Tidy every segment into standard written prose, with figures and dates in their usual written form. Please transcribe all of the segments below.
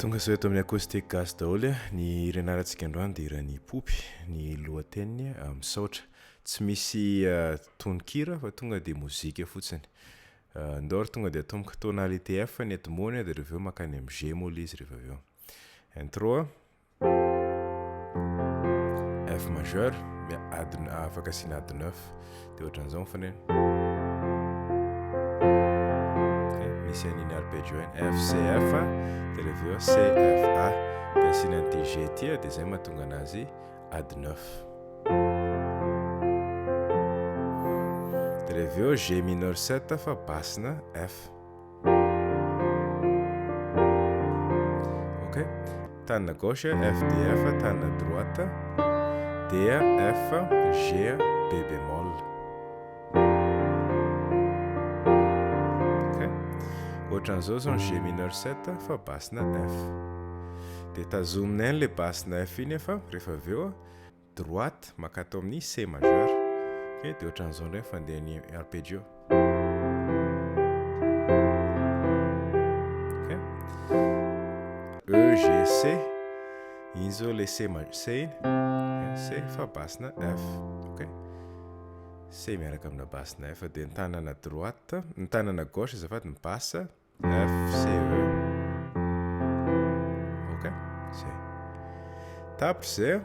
tonga so eto amin'ny Acoustic Gasy daholo ny renaratsika androany dia irany Poopy ny lohateniny Misaotra tsy misy tononkira fa tonga dia mozika fotsiny ndoro tonga dia atomboka tonalité F ny atomony dia reveo makany amin'ny G mola izy rehefa aveo intro F majeur afaka asina ady 9 dia ohatran'izao mifanena misy an'iny arpeggio F C F dia reveo C F A dia asina an'ity G tia dia zay mahatonga anazy ady 9 dia reveo G mineur 7 fa basina F ok tanana gauche F D F tanana droite dia F G B bémol ok ohatran'izao zao G mineur 7 fa basina F dia tazomina le basina F iny fa rehefa aveo droite makato amin'ny C majeur ok dia ohatran'izao ndray fandeha ny arpeggio ok E G C iny zao le C iny C fa basina F ok C miaraka amina basina F dia ny tanana droite ny tanana gauche zafady ny bassa F C E ok zay tapitra zay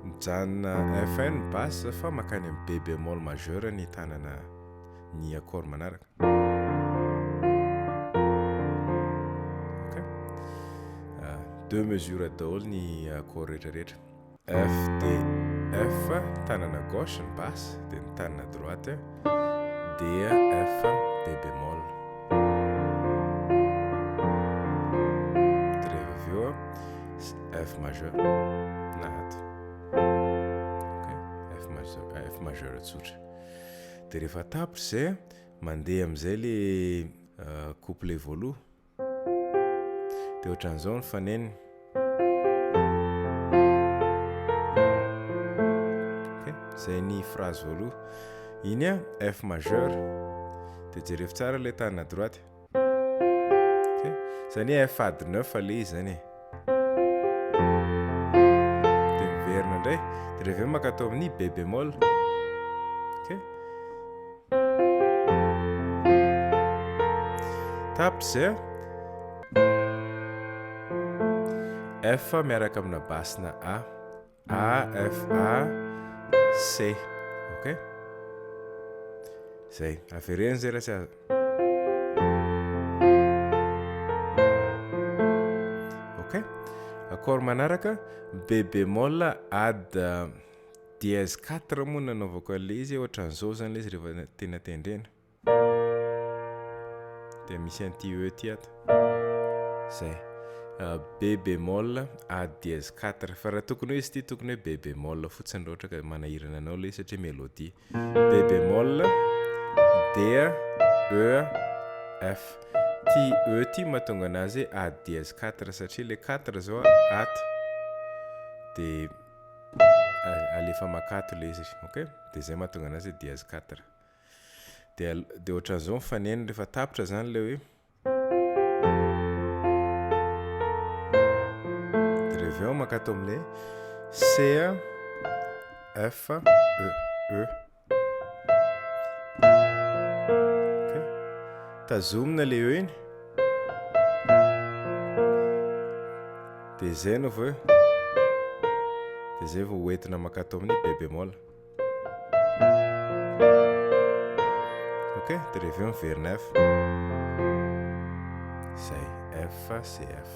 mijanona F ny basse fa makany amin'ny B bémol majeur ny tanana ny accord manaraka ok deux mesures daholo ny accord rehetrarehetra F D F tanana gauche ny basse dia ny tanana droite dia F B bémol dia rehefa aveo F majeur na ato ok F majeur tsotra dia rehefa tapitra zay mandeha amin'izay le couplet voaloha dia ohatran'izao ny faneniny zay ny phrase voaloha iny F majeur dia jerevy tsara le tanana droite ok zany F ady 9 le izy zany dia miverina indray dia reveo makatao amin'ny B bémol ok tapitra zay F miaraka amina basina A F A C ok zay avereny zay raha tsy azo ok accord manaraka B bémol ady dièse 4 moa nanaovako an'ilay izy ohatran'izao zany ilay izy rehefa tena tendrena dia misy an'ity E ty ato zay B bémol A dièse 4 fa raha tokony hoe izy ity tokony hoe B bémol fotsiny raha ohatra ka manahirana anao ilay satria mélodie B bémol dia E F ty E ty mahatonga anazy A dièse 4 satria le 4 zao ato dia alefa makato le izy ok dia zay mahatonga anazy dièse 4 dia ohatran'izao mifanena rehefa tapitra zany le hoe reveo makato amin'ilay C F E ok tazomina le E iny dia zay no vao dia zay vao hoentina makato amin'ny B bémol ok dia reveo miverina F zay F C F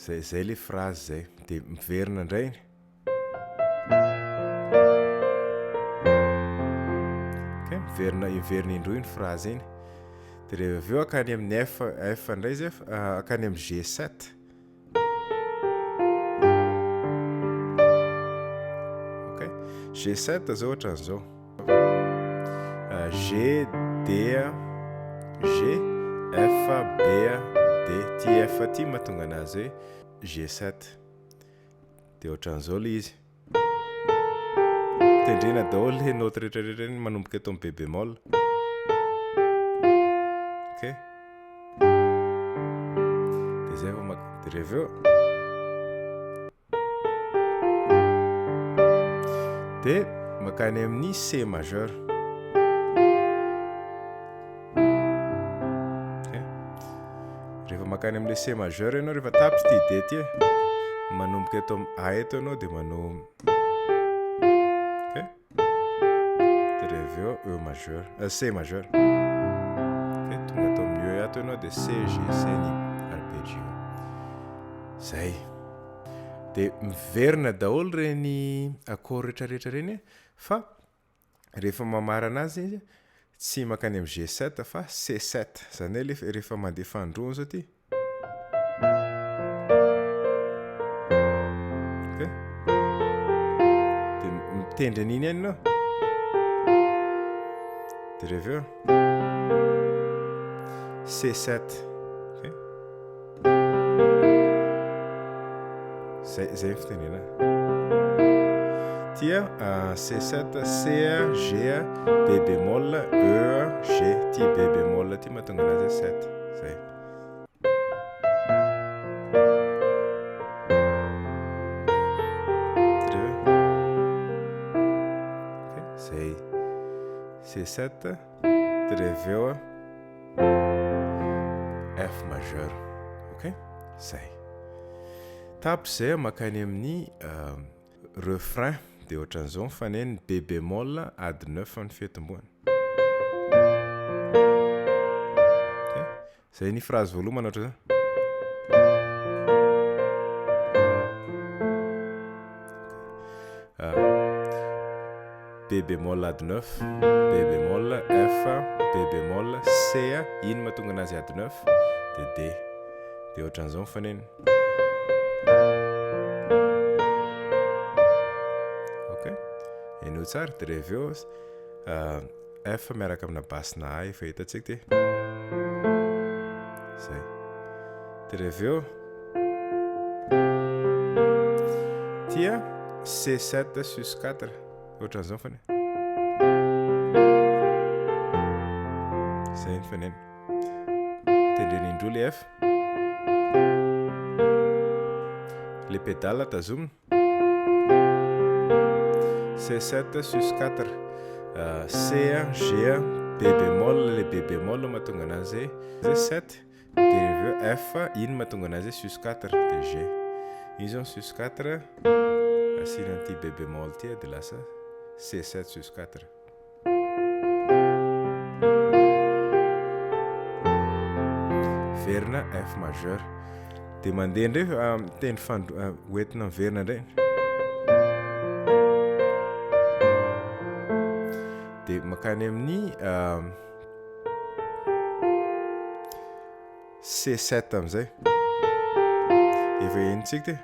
zay le phrase zay dia miverina indray ok miverina indroa iny phrase iny dia rehefa aveo akany amin'ny F indray zay akany amin'ny G7 ok G7 zao ohatran'izao G D G F B D ty F ty mahatonga anazy hoe G7 dia ohatran'izao le izy tendrena daholo le note rehetrarehetra iny manomboka eto amin'ny B bémol ok dia zay vao dia avy eo dia makany amin'ny C majeur. Rehefa makany amin'ilay C majeur ianao rehefa tapitra ty D ty manomboka eto amin'ny A eto ianao dia manao dia avy eo E majeur C majeur. Tonga atao amin'ny E ato ianao dia C G C ny arpeggio. Zay. Dia miverina daholo reny accord rehetrarehetra reny fa rehefa mamarana azy izy tsy makany amin'ny G7 fa C7 zany hoe rehefa mandeha fandroana zao ty dia mitendry an'iny ihany ianao dia rehefa eo C7 zay fitenena tia C7 C G B bémol E G ty B bémol ty mahatonga anazy 7 zay. Zay C7 dia avy eo F majeur. Ok, zay. Tapitra zay makany amin'ny refrain dia ohatran'izao mifaneny B bémol ady 9 ny fihetim-boany. Zay ny phrase voalohany manao ohatran'izao. B bémol ady 9, B bémol F, B bémol C, iny mahatonga anazy ady 9 dia D. Dia ohatran'izao mifaneny. Hainao tsara dia rehefa eo F miaraka amina basina A efa hitantsika ty. Zay. Dia rehefa eo tia C7 sus 4 ohatran'izao faneny. Zay ny faneny. Tendreny indroa le F. Le pédale tazomina. C7 sus 4 C G B bémol le B bémol mahatonga anazy 7 dia F iny mahatonga anazy sus 4 dia G iny zao sus 4 asina an'ity B bémol ty dia lasa C7 sus 4. Verina F majeur dia mandeha ndray tendry hoentina miverina ndray. Dia makany amin'ny C7 amin'izay efa henontsika ty.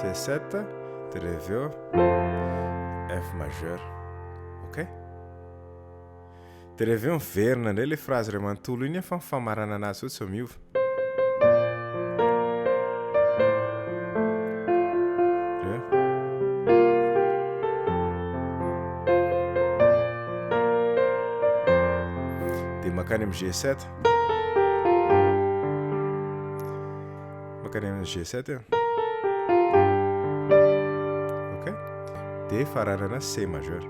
C7 dia rehefa eo F majeur. Ok, dia rehefa eo miverina indray le phrase ray manontolo iny fa mifamarana anazy sao tsy miova. Makany amin'ny G7. Makany amin'ny G7 ok dia fararana C majeur.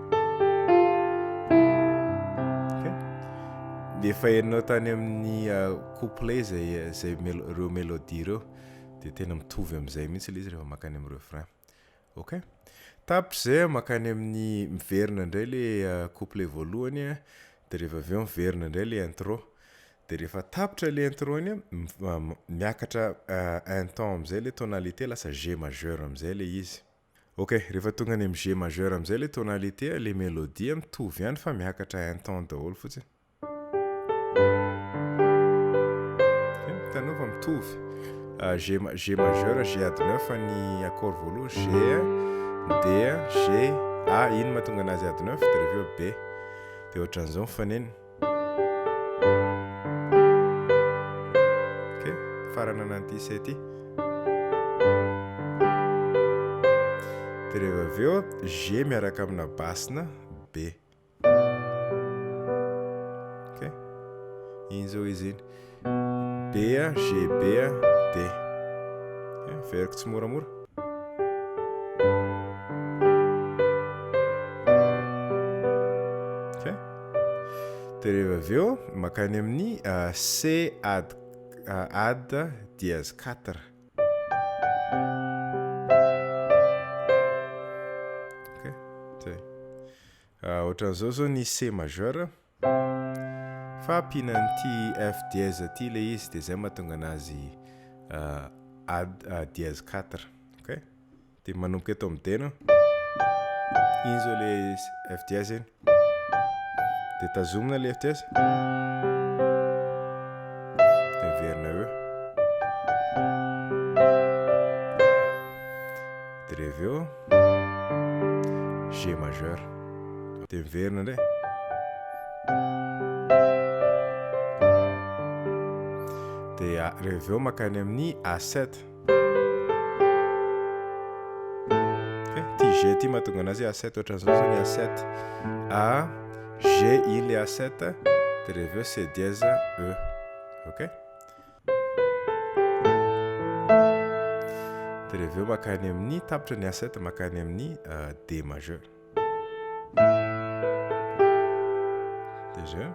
Ok dia efa henonao tany amin'ny couplet zay ireo mélodie ireo dia tena mitovy amin'izay mihitsy ilay izy rehefa makany amin'ny refrain. Ok, tapitra zay makany amin'ny miverina indray le couplet voalohany dia rehefa avy eo miverina indray le intro dia rehefa tapitra le intro iny miakatra un ton amin'izay le tonalité lasa G majeur amin'izay le izy. Ok, rehefa tonga any amin'ny G majeur amin'izay le tonalité le mélodie mitovy ihany fa miakatra un ton daholo fotsiny. Hitanao fa mitovy G majeur G ady 9 ny accord voalohany G D G A iny mahatonga anazy ady 9 dia rehefa eo B dia ohatran'izao mifaneny. Ok, farana an'ity C ty. Dia rehefa avy eo G miaraka amina basina B. iny zao izy iny B G B D veriko tsy moramora de rehefa avy eo makany amin'ny C ad dièse 4 ohatran'izao zao ny C majeur fa ampinan'ity F dièse ty le izy de zay mahatonga anazy dièse 4 de manomboka eto amin'ny D iny zao le F dièse iny de tazomina le F dièse de miverina eo de rehefa eo G majeur de miverina ndray de rehefa eo makany amin'ny A7 ty G ty mahatonga anazy A7 ohatran'izao zao ny A7 A G iny le A7 de rehefa eo C dièse E de rehefa eo makany amin'ny tapitra ny A7 makany amin'ny D majeur déjà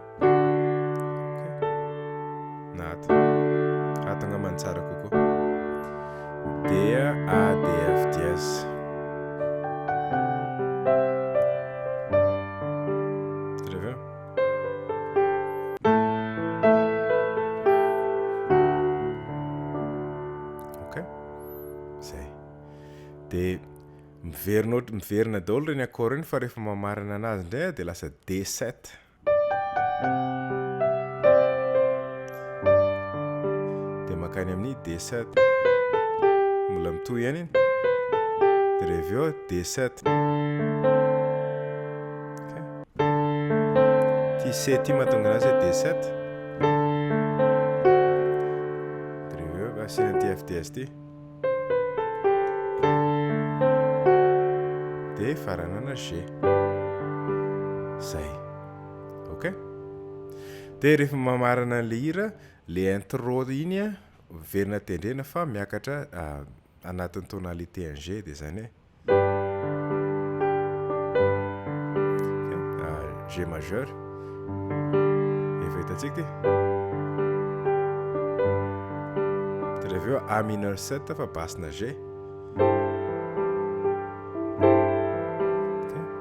nata atanga mantsara kokoa D A D F dièse rehefa zay de miverina daholo reny accord reny fa rehefa mamarina anazy ndray de lasa D7 de makany amin'ny D7 mbola mitohy ihany iny de rehefa eo D7 ty C ty mahatonga anazy D7 de rehefa eo asina ty F dièse ty de faranana G zay de rehefa mamarana le hira le intro iny verina tendrena fa miakatra anatin'ny tonalité en G de zany G majeur efa hitantsika ty de rehefa eo A mineur 7 fa basina G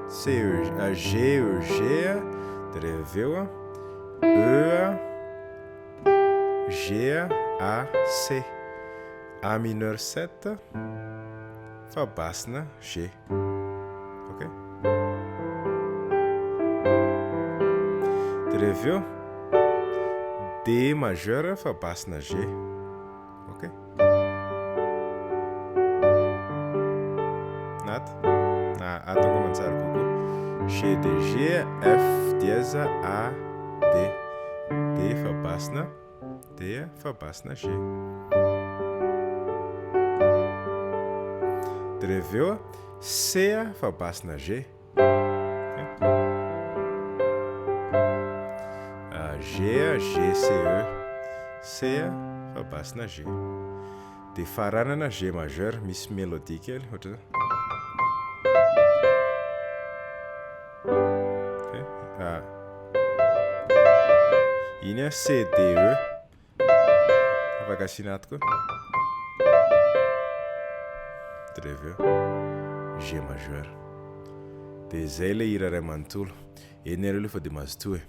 C G E G de rehefa eo G A C A mineur 7 fa basina G de rehefa eo D majeur fa basina G nata atonga mantsara kokoa G D G F dièse A D D fa basina D fa basina G de rehefa eo C fa basina G G G C E C fa basina G de faranana G majeur misy mélodie kely ohatra iny C D E afaka asiana ato koa de rehefa eo G majeur de zay le hira ray manontolo eny areo le fa de mazotoa